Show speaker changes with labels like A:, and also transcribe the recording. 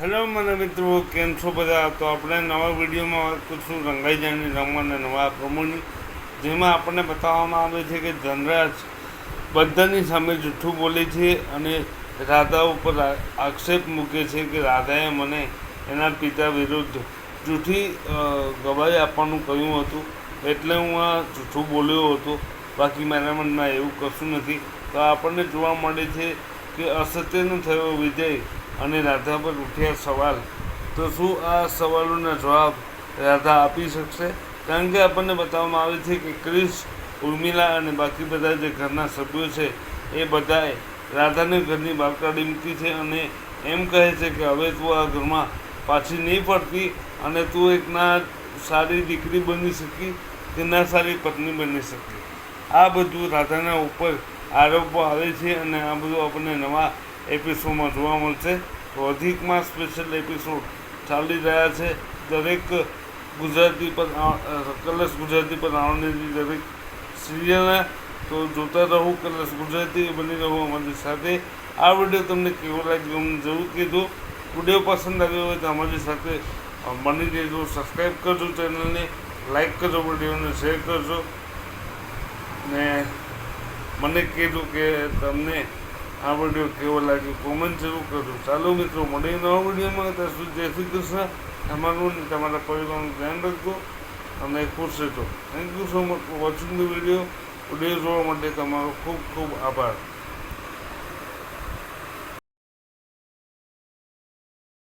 A: Hello મને મિત્રો, કેમ છો બધા? તો આપણે નવા વિડીયોમાં વાત કરીશું રંગાઈ જાની રમવાના નવા પ્રમોની, જેમાં આપણને બતાવવામાં આવે છે કે ધનરાજ બધાની સામે જૂઠું બોલે છે અને રાધા ઉપર આક્ષેપ મૂકે છે કે રાધાએ મને એના પિતા વિરુદ્ધ જૂઠી ગવાહી આપવાનું કહ્યું હતું, એટલે હું આ જૂઠું બોલ્યો હતો. બાકી મારા મનમાં એવું કશું નથી. તો આપણને જોવા મળે છે કે અસત્યનો થયો વિજય અને રાધા પર ઉઠ્યા સવાલ. તો શું આ સવાલોના જવાબ રાધા આપી શકશે? કારણ કે આપણને બતાવવામાં આવે છે કે ક્રિશ, ઉર્મિલા અને બાકી બધા જે ઘરના સભ્યો છે એ બધાએ રાધાને ઘરની બહાર કાઢી મૂકી છે અને એમ કહે છે કે હવે તું આ ઘરમાં પાછી નહીં ફરતી અને તું એક ના સારી દીકરી બની શકી કે ના સારી પત્ની બની શકી. આ બધું રાધાના ઉપર આરોપો આવે છે અને આ બધું આપણને નવા એપિસોડમાં જોવા મળશે. તો અધિકમાં સ્પેશિયલ એપિસોડ ચાલી રહ્યા છે. દરેક ગુજરાતી પર કલર્સ ગુજરાતી પર આવનારી દરેક સિરિયલના તો જોતા રહું કલર્સ ગુજરાતી, બની રહું અમારી સાથે. આ વિડીયો તમને કેવો લાગ્યો અમને જરૂર કહેજો. વિડીયો પસંદ આવ્યો હોય તો અમારી સાથે બની રહેજો. સબસ્ક્રાઈબ કરજો ચેનલને, લાઈક કરજો, વિડીયોને શેર કરજો ને મને કહેજો કે તમને આ વિડીયો કેવો લાગ્યો. કોમેન્ટ જરૂર કરજો. ચાલો મિત્રો, મળીએ નવા વિડીયોમાં. ત્યાં સુધી જય શ્રી કૃષ્ણ. તમારું ને તમારા પરિવારનું ધ્યાન રાખજો અને ખુશ રહેજો. Thank you so much for watching the video. Video જોવા માટે તમારો ખૂબ ખૂબ આભાર.